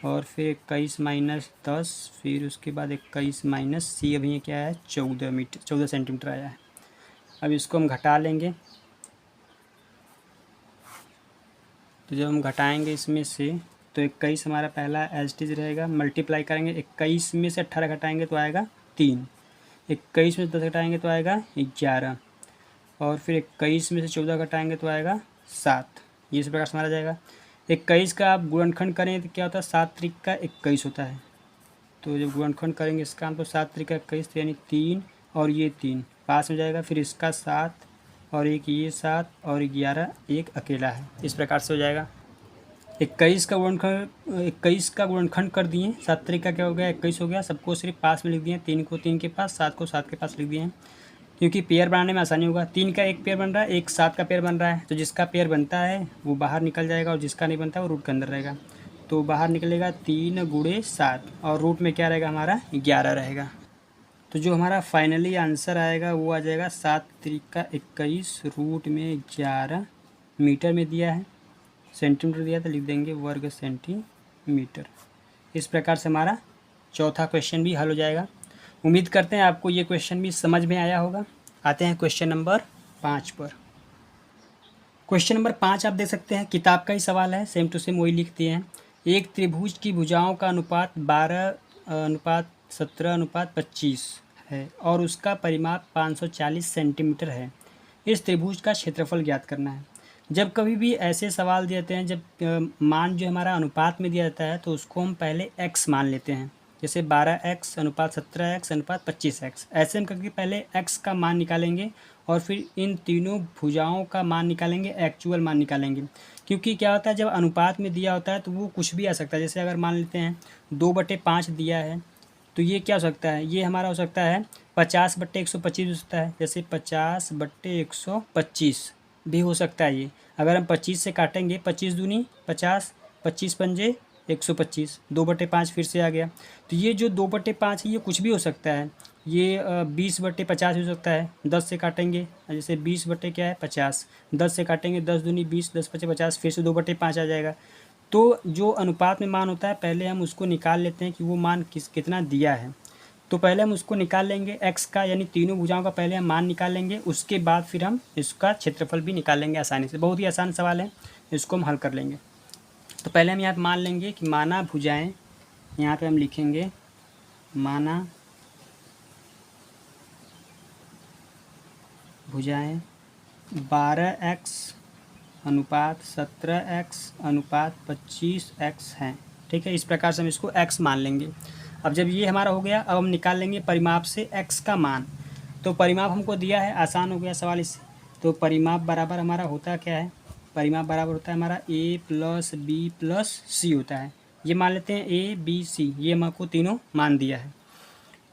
और फिर 21 माइनस 10, फिर उसके बाद 21 माइनस c, अभी ये क्या है? 14 सेंटीमीटर आया है। अब इसको हम घटा लेंगे। तो जब हम घटाएंगे इसमें से, तो 21 हमारा पहला एज टीज रहेगा, मल्टीप्लाई करेंगे। 21 में से 18 घटाएंगे तो आएगा 3, 21 में से 10 घटाएंगे तो आएगा 11, और फिर 21 में से 14 घटाएंगे तो आएगा 7। ये इस प्रकार से हमारा जाएगा। 21 का आप गुणनखंड करें तो क्या होता है? 7 त्रिक का 21 होता है। तो जब गुणनखंड करेंगे इसका हम, तो 7 त्रिक का 21, तो यानी 3 और ये 3 पास में जाएगा। फिर इसका 7 और एक ये 7 और 11, एक अकेला है। इस प्रकार से हो जाएगा। 21 का गुणनखंड कर दिए, 7 त्रिक का क्या हो गया? 21 हो गया। सबको सिर्फ पास में लिख दिए, 3 को 3 के पास, 7 को 7 के पास लिख दिए हैं, क्योंकि पेयर बनाने में आसानी होगा। 3 का एक पेयर बन रहा है, एक 7 का पेयर बन रहा है, तो जिसका पेयर बनता है वो बाहर निकल जाएगा, और जिसका नहीं बनता वो रूट के अंदर रहेगा। तो बाहर निकलेगा 3 × 7, और रूट में क्या रहेगा हमारा? 11 रहेगा। तो जो हमारा फाइनली आंसर आएगा वो आ जाएगा 7 त्रिक का 21 रूट में 11 मीटर में दिया है, सेंटीमीटर दिया तो लिख देंगे वर्ग सेंटीमीटर। इस प्रकार से हमारा चौथा क्वेश्चन भी हल हो जाएगा। उम्मीद करते हैं आपको ये क्वेश्चन भी समझ में आया होगा। आते हैं क्वेश्चन नंबर 5 पर। क्वेश्चन नंबर 5 आप देख सकते हैं, किताब का ही सवाल है, सेम टू सेम वही लिख दिए हैं। एक त्रिभुज की भुजाओं का अनुपात 12:17:25 है और उसका परिमाप 540 सेंटीमीटर है। इस त्रिभुज का क्षेत्रफल ज्ञात करना है। जब कभी भी ऐसे सवाल दिए जाते हैं, जब मान जो हमारा अनुपात में दिया जाता है, तो उसको हम पहले x मान लेते हैं। जैसे 12x अनुपात 17x अनुपात 25x, ऐसे हम करके पहले x का मान निकालेंगे और फिर इन तीनों भुजाओं का मान निकालेंगे, एक्चुअल मान निकालेंगे। क्योंकि क्या होता है, जब अनुपात में दिया होता है तो वो कुछ भी आ सकता है। जैसे अगर मान लेते हैं 2/5 दिया है तो ये क्या हो सकता है, ये हमारा हो सकता है 50/125 हो सकता है। जैसे 50/125 भी हो सकता है। ये अगर हम 25 से काटेंगे, 25 दूनी 50, 25 पंजे 125, 2/5 फिर से आ गया। तो ये जो 2/5 है ये कुछ भी हो सकता है। ये 20/50 हो सकता है। 10 से काटेंगे, जैसे 20 बटे क्या है 50, 10 से काटेंगे 10 दूनी 20, 10 पचे 50, फिर से 2/5 आ जाएगा। तो जो अनुपात में मान होता है पहले हम उसको निकाल लेते हैं कि वो मान कितना दिया है। तो पहले हम उसको निकाल लेंगे x का, यानी तीनों भुजाओं का पहले हम मान निकाल लेंगे, उसके बाद फिर हम इसका क्षेत्रफल भी निकाल लेंगे आसानी से। बहुत ही आसान सवाल है, इसको हम हल कर लेंगे। तो पहले हम यहाँ पे मान लेंगे कि माना भुजाएं, यहाँ पे हम लिखेंगे माना भुजाएं 12x अनुपात 17x अनुपात 25x हैं। ठीक है, इस प्रकार से हम इसको x मान लेंगे। अब जब ये हमारा हो गया, अब हम निकाल लेंगे परिमाप से x का मान। तो परिमाप हमको दिया है, आसान हो गया सवाल इससे। तो परिमाप बराबर हमारा होता क्या है, परिमाप बराबर होता है हमारा a + b + c होता है। ये मान लेते हैं a b c, ये हमको तीनों मान दिया है।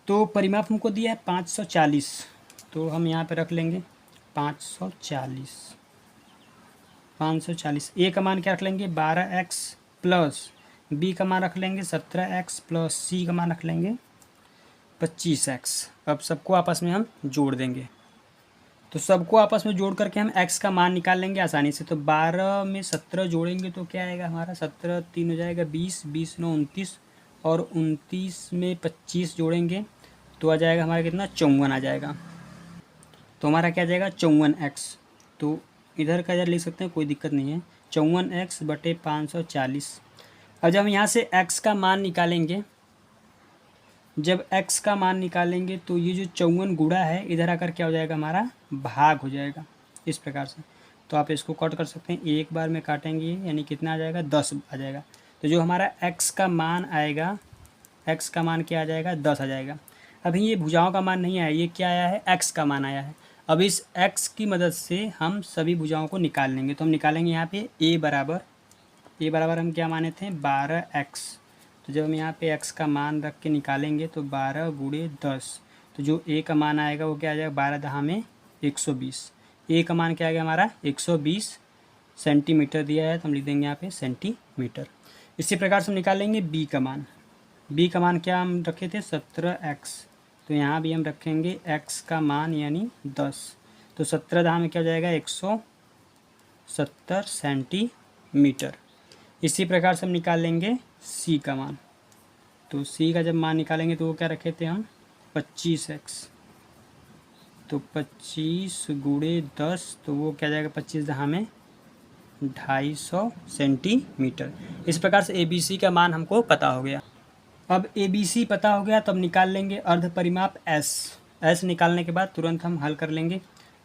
तो परिमाप हमको दिया है 540, तो हम यहाँ पे रख लेंगे 540। ए का मान क्या रख लेंगे 12x प्लस बी का मान रख लेंगे 17x प्लस सी का मान रख लेंगे 25x। अब सबको आपस में हम जोड़ देंगे। तो सबको आपस में जोड़ करके हम x का मान निकाल लेंगे आसानी से। तो 12 में 17 जोड़ेंगे तो क्या आएगा हमारा, 17 3 हो जाएगा 20, 20 9 29, और 29 में 25 जोड़ेंगे तो आ जाएगा हमारा कितना 54 आ जाएगा। तो हमारा क्या आ जाएगा 54x। तो इधर का इधर लिख सकते हैं, कोई दिक्कत नहीं है, 54x/540। अब जब हम यहाँ से x का मान निकालेंगे, जब x का मान निकालेंगे तो ये जो 54 गुणा है इधर आकर क्या हो जाएगा हमारा भाग हो जाएगा, इस प्रकार से। तो आप इसको कट कर सकते हैं, एक बार में काटेंगे यानी कितना आ जाएगा 10 आ जाएगा। तो जो हमारा x का मान आएगा, x का मान क्या आ जाएगा 10 आ जाएगा। अभी ये भुजाओं का मान नहीं आया, ये क्या आया है x का मान आया है। अब इस x की मदद से हम सभी भुजाओं को निकाल लेंगे। तो हम निकालेंगे यहाँ पे a बराबर हम क्या माने थे 12x। तो जब हम यहाँ पे x का मान रख के निकालेंगे तो 12 गुणे 10, तो जो a का मान आएगा वो क्या आ जाएगा 12 दहा में 120। a का मान क्या आ गया हमारा 120 सेंटीमीटर दिया है, तो हम लिख देंगे यहाँ पे सेंटीमीटर। इसी प्रकार से हम निकाल लेंगे b का मान। b का मान क्या हम रखे थे 17x, तो यहाँ भी हम रखेंगे x का मान यानी 10। तो 17 दहा में क्या हो जाएगा 170 सेंटीमीटर। इसी प्रकार से हम निकाल लेंगे c का मान। तो c का जब मान निकालेंगे तो वो क्या रखे थे हम 25x। तो 25 गुणे 10, तो वो क्या जाएगा 25 दहा में 250 सेंटीमीटर। इस प्रकार से ABC का मान हमको पता हो गया। अब ABC पता हो गया तो अब निकाल लेंगे अर्ध परिमाप S निकालने के बाद तुरंत हम हल कर लेंगे।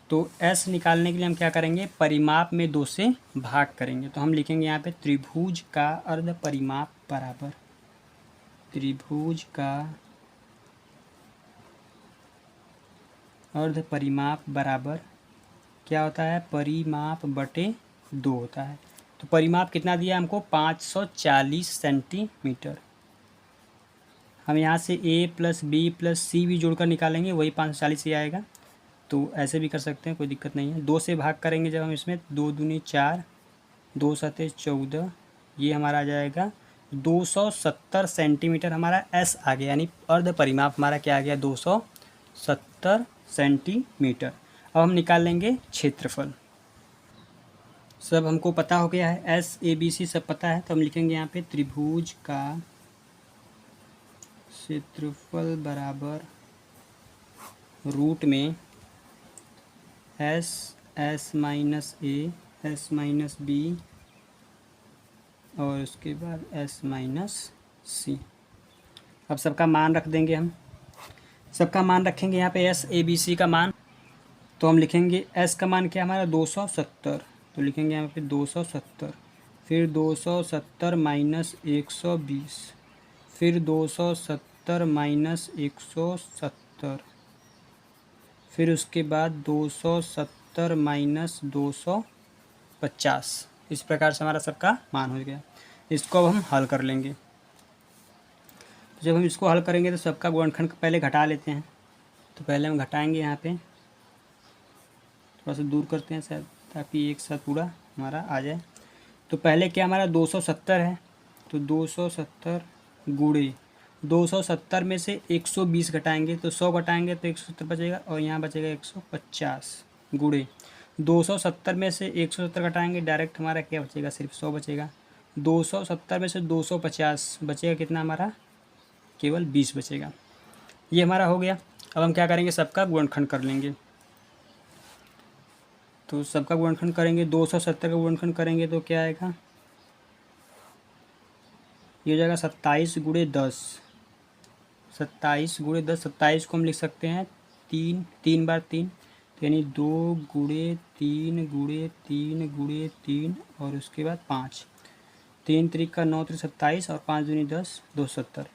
तो S निकालने के लिए हम क्या करेंगे, परिमाप में 2 से भाग करेंगे। तो हम लिखेंगे यहाँ पे त्रिभुज का अर्ध परिमाप बराबर, त्रिभुज का अर्ध परिमाप बराबर क्या होता है परिमाप बटे 2 होता है। तो परिमाप कितना दिया हमको 540 सेंटीमीटर। हम यहाँ से a + b + c भी जोड़कर निकालेंगे, वही 540 ही आएगा। तो ऐसे भी कर सकते हैं, कोई दिक्कत नहीं है। 2 से भाग करेंगे जब हम इसमें, 2 दूनी 4, 2 सते 14, ये हमारा आ जाएगा 270 सेंटीमीटर। हमारा S आ गया, यानी अर्ध परिमाप हमारा क्या आ गया 270 सेंटीमीटर। अब हम निकाल लेंगे क्षेत्रफल। सब हमको पता हो गया है, S A B C सब पता है। तो हम लिखेंगे यहाँ पे त्रिभुज का क्षेत्रफल बराबर रूट में S S - A S - B और उसके बाद S - C। अब सबका मान रख देंगे हम, सबका मान रखेंगे यहाँ पे S A B C का मान। तो हम लिखेंगे S का मान क्या हमारा 270, तो लिखेंगे यहाँ पे 270, फिर 270 - 120, फिर 270 - 170, फिर उसके बाद 270 माइनस 250, इस प्रकार से हमारा सबका मान हो गया। इसको अब हम हल कर लेंगे। तो जब हम इसको हल करेंगे तो सबका गुणनखंड पहले घटा लेते हैं। तो पहले हम घटाएंगे, यहाँ पे थोड़ा सा दूर करते हैं शायद, ताकि एक साथ पूरा हमारा आ जाए। तो पहले क्या हमारा 270 है, तो 270 गुणे 270 में से 120 घटाएंगे तो 100 घटाएंगे तो 170 बचेगा, और यहाँ बचेगा 150 गुणे 270 में से 170 घटाएंगे, डायरेक्ट हमारा क्या बचेगा, सिर्फ 100 बचेगा। 270 में से 250 बचेगा कितना हमारा, केवल 20 बचेगा। ये हमारा हो गया। अब हम क्या करेंगे, सबका गुणनखंड कर लेंगे। तो सबका गुणनखंड करेंगे, 270 का गुणनखंड करेंगे तो क्या आएगा, ये हो जाएगा 27 गुणे 10। 27 गुणे 10, 27 को हम लिख सकते हैं 3 बार 3, यानी 2 गुणे 3 गुणे 3 गुणे 3 और उसके बाद 5। 3 त्रिक का 9 त्रिक 27 और 5 दूनी 10, 270।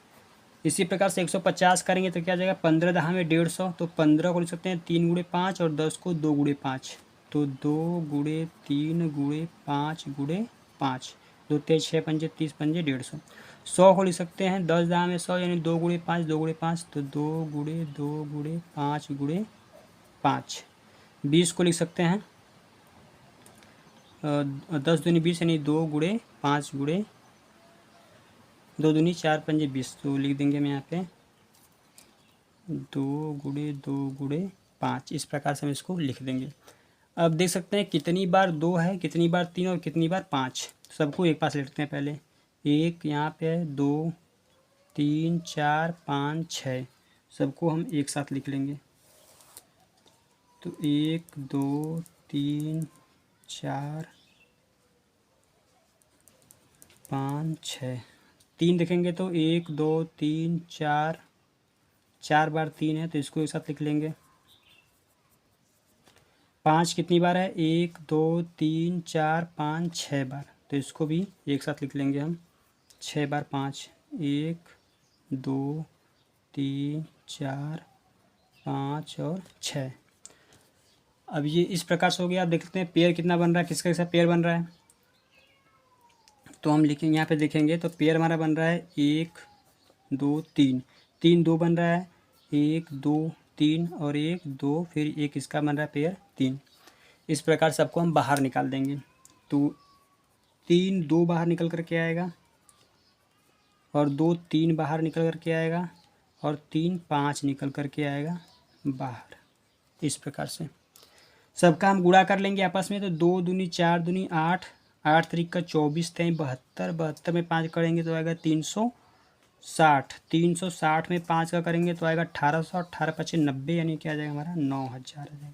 इसी प्रकार से 150 करेंगे तो क्या जाएगा, 15 दहा में 150, तो 15 को लिख सकते हैं 3 गुणे 5 और 10 को 2 गुणे 5, तो 2 गुणे 3 गुणे 5 गुणे 5, 2 तेज 6 पंजे 30 पंजे 150। 100 को लिख सकते हैं 10 दहा में 100, यानी 2 गुणे 5 2 गुणे 5, तो 2 गुणे 5 गुणे 5। 20 को लिख सकते हैं 10 दूनी 20, यानी 2 गुणे 5 गुणे 2 दूनी 4 पंजे 20, तो लिख देंगे हम यहाँ पे 2 गुणे 5, इस प्रकार से हम इसको लिख देंगे। अब देख सकते हैं कितनी बार 2 है, कितनी बार 3 और कितनी बार 5। सबको एक पास लिखते हैं पहले। एक यहाँ पे है, 2 3 4 5 6, सबको हम एक साथ लिख लेंगे। तो 1 2 3 4 5 6, 3 लिखेंगे तो 1 2 3 4, 4 बार 3 है तो इसको एक साथ लिख लेंगे। 5 कितनी बार है, 1 2 3 4 5 6 बार, तो इसको भी एक साथ लिख लेंगे हम। 6 बार 5, 1 2 3 4 5 और 6। अब ये इस प्रकार से हो गया। आप देखते हैं पेयर कितना बन रहा है, किसका किसका पेयर बन रहा है। तो हम लिखेंगे, यहाँ पे देखेंगे तो पेयर हमारा बन रहा है 1 2 3, 3 2 बन रहा है, 1 2 3 और 1 2, फिर एक इसका बन रहा है पेयर 3। इस प्रकार सबको हम बाहर निकाल देंगे। तो 3 2 बाहर निकल कर के आएगा, और 2 3 बाहर निकल कर के आएगा, और 3 5 निकल कर के आएगा बाहर। इस प्रकार से सबका हम गुणा कर लेंगे आपस में। तो 2 दूनी 4 दूनी 8, 8 त्रिक का 24 थे 72, 72 में 5 करेंगे तो आएगा 360, 360 में 5 का करेंगे तो आएगा 1800, 18 पचे 90, यानी क्या आ जाएगा हमारा 9000 आ जाएगा।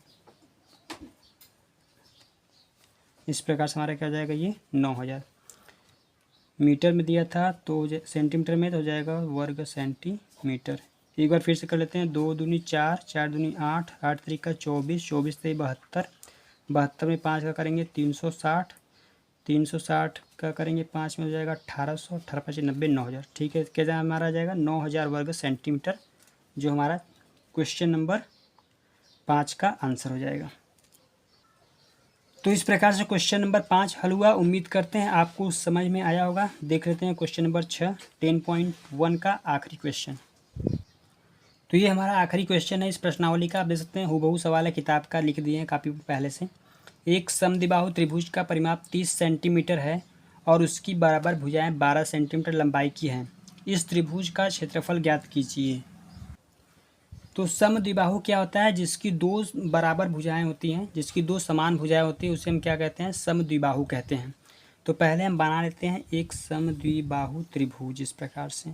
इस प्रकार से हमारा क्या हो जाएगा, ये 9000। मीटर में दिया था तो सेंटीमीटर में तो हो जाएगा वर्ग सेंटीमीटर। एक बार फिर से कर लेते हैं। 2 दूनी 4, 4 दूनी 8, 8 त्रिक का 24, 24 से 72, 72 में 5 का करेंगे 360, 360 का करेंगे 5 में हो जाएगा 1800, 18 पचे 90, 9000। ठीक है, क्या हमारा आ जाएगा 9000 वर्ग सेंटीमीटर, जो हमारा क्वेश्चन नंबर 5 का आंसर हो जाएगा। तो इस प्रकार से क्वेश्चन नंबर 5 हल हुआ। उम्मीद करते हैं आपको समझ में आया होगा। देख लेते हैं क्वेश्चन नंबर 6, 10.1 का आखिरी क्वेश्चन। तो ये हमारा आखिरी क्वेश्चन है इस प्रश्नावली का। आप देख सकते हैं हूबहू सवाल है, किताब का लिख दिए हैं काफ़ी पहले से। एक समद्विबाहु त्रिभुज का परिमाप 30 सेंटीमीटर है और उसकी बराबर भुजाएं 12 सेंटीमीटर लंबाई की हैं। इस त्रिभुज का क्षेत्रफल ज्ञात कीजिए। तो समद्विबाहु क्या होता है, जिसकी दो बराबर भुजाएं होती हैं, जिसकी दो समान भुजाएं होती हैं, उसे हम क्या कहते हैं, समद्विबाहु कहते हैं। तो पहले हम बना लेते हैं एक समद्विबाहु त्रिभुज इस प्रकार से।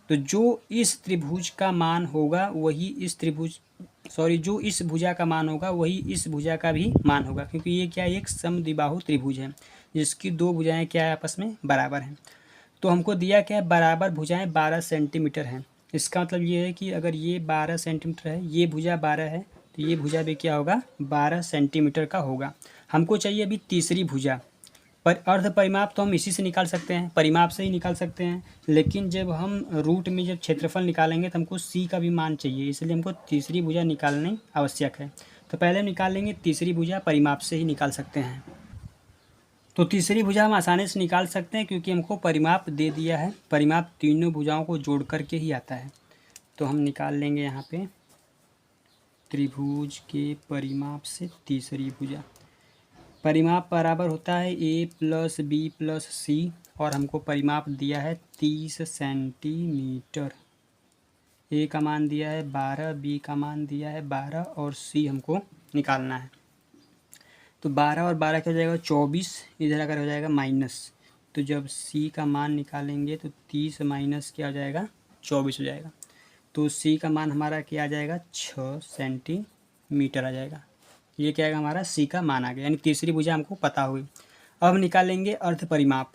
तो जो इस त्रिभुज का मान होगा वही इस त्रिभुज जो इस भुजा का मान होगा वही इस भुजा का भी मान होगा, क्योंकि ये क्या एक समद्विबाहु त्रिभुज है जिसकी दो भुजाएं क्या है, आपस में बराबर हैं। तो हमको दिया क्या है, बराबर भुजाएं 12 सेंटीमीटर हैं। इसका मतलब ये है कि अगर ये 12 सेंटीमीटर है, ये भुजा 12 है, तो ये भुजा भी क्या होगा, 12 सेंटीमीटर का होगा। हमको चाहिए अभी तीसरी भुजा। पर अर्ध परिमाप तो हम इसी से निकाल सकते हैं, परिमाप से ही निकाल सकते हैं, लेकिन जब हम रूट में जब क्षेत्रफल निकालेंगे तो हमको सी का भी मान चाहिए, इसलिए हमको तीसरी भुजा निकालनी आवश्यक है। तो पहले हम निकाल लेंगे तीसरी भुजा, परिमाप से ही निकाल सकते हैं। तो तीसरी भुजा हम आसानी से निकाल सकते हैं क्योंकि हमको परिमाप दे दिया है, परिमाप तीनों भुजाओं को जोड़ करके ही आता है। तो हम निकाल लेंगे यहाँ पे त्रिभुज के परिमाप से तीसरी भुजा। परिमाप बराबर होता है a प्लस बी प्लस सी, और हमको परिमाप दिया है 30 सेंटीमीटर। a का मान दिया है 12, b का मान दिया है 12 और c हमको निकालना है। तो 12 और 12 क्या हो जाएगा 24, इधर अगर हो जाएगा माइनस, तो जब c का मान निकालेंगे तो 30 माइनस क्या हो जाएगा 24 हो जाएगा। तो c का मान हमारा क्या आ जाएगा 6 सेंटीमीटर आ जाएगा। ये क्या है हमारा सी का मान आ गया, यानी तीसरी भुजा हमको पता हुई। अब निकालेंगे अर्ध परिमाप।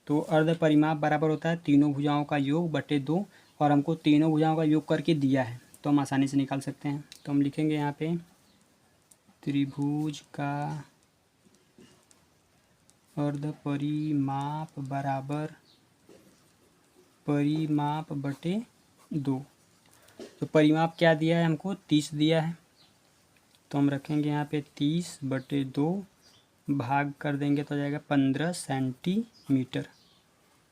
तो अर्ध परिमाप बराबर होता है तीनों भुजाओं का योग बटे 2, और हमको तीनों भुजाओं का योग करके दिया है तो हम आसानी से निकाल सकते हैं। तो हम लिखेंगे यहाँ पे त्रिभुज का अर्ध परिमाप बराबर परिमाप बटे 2। तो परिमाप क्या दिया है हमको 30 दिया है, तो हम रखेंगे यहाँ पे 30 बटे 2, भाग कर देंगे तो आ जाएगा 15 सेंटीमीटर,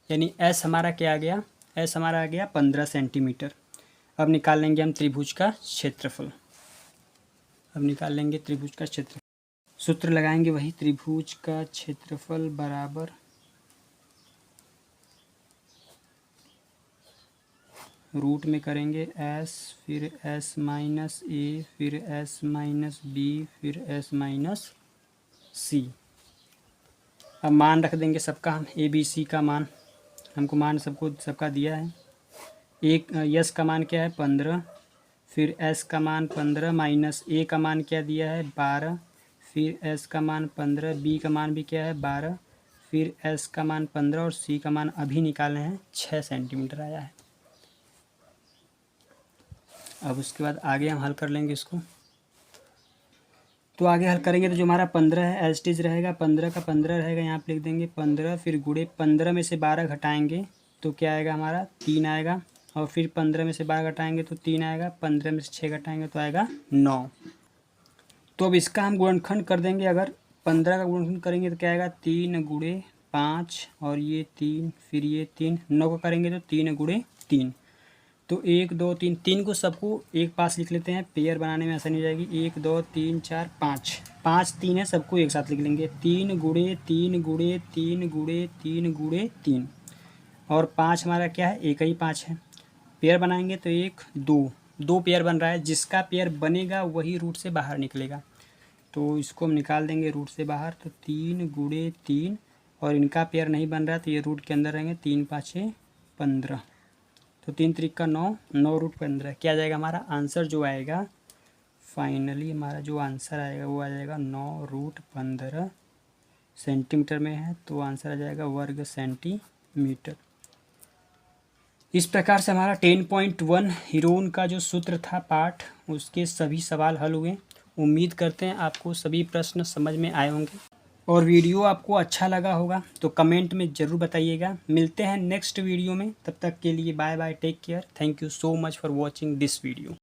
यानी एस हमारा क्या आ गया, एस हमारा आ गया 15 सेंटीमीटर। अब निकाल लेंगे हम त्रिभुज का क्षेत्रफल। सूत्र लगाएंगे वही, त्रिभुज का क्षेत्रफल बराबर रूट में करेंगे s, फिर s माइनस ए, फिर s माइनस बी, फिर s माइनस सी। अब मान रख देंगे सबका हम, ए बी सी का मान, हमको मान सबका दिया है। एक यस का मान क्या है 15, फिर s का मान 15 माइनस ए का मान क्या दिया है 12, फिर s का मान 15, b का मान भी क्या है 12, फिर s का मान 15 और c का मान अभी निकालने हैं 6 सेंटीमीटर आया है। अब उसके बाद आगे हम हल कर लेंगे इसको। तो आगे हल करेंगे तो जो हमारा 15 है एज इट इज रहेगा, 15 का 15 रहेगा, यहाँ पे लिख देंगे 15, फिर गुणे 15 में से 12 घटाएंगे तो क्या आएगा हमारा 3 आएगा, और फिर 15 में से 12 घटाएंगे तो 3 आएगा, 15 में से 6 घटाएंगे तो आएगा 9। तो अब इसका हम गुणनखंड कर देंगे, अगर 15 का गुणनखंड करेंगे तो क्या आएगा 3 गुणे 5 और ये 3, फिर ये 3, 9 का करेंगे तो 3 गुणे 3, तो 1 2 3, 3 को सबको एक पास लिख लेते हैं, पेयर बनाने में आसानी हो जाएगी। 1 2 3 4 5, 5 3 है, सबको एक साथ लिख लेंगे 3 गुणे 3 गुणे 3 गुणे 3 गुणे 3, और 5 हमारा क्या है एक ही 5 है। पेयर बनाएंगे तो 1 2 पेयर बन रहा है, जिसका पेयर बनेगा वही रूट से बाहर निकलेगा, तो इसको हम निकाल देंगे रूट से बाहर। तो 3 गुणे 3, और इनका पेयर नहीं बन रहा है तो ये रूट के अंदर रहेंगे, 3 5 15, तो 3 3 का 9, 9 रूट 15, क्या आ जाएगा हमारा आंसर जो आएगा फाइनली, हमारा जो आंसर आएगा वो आ जाएगा 9 रूट 15 सेंटीमीटर में है, तो आंसर आ जाएगा वर्ग सेंटीमीटर। इस प्रकार से हमारा 10.1 हीरोन का जो सूत्र था पाठ, उसके सभी सवाल हल हुए। उम्मीद करते हैं आपको सभी प्रश्न समझ में आए होंगे, और वीडियो आपको अच्छा लगा होगा तो कमेंट में ज़रूर बताइएगा। मिलते हैं नेक्स्ट वीडियो में, तब तक के लिए bye bye, take care, thank you so much for watching this video.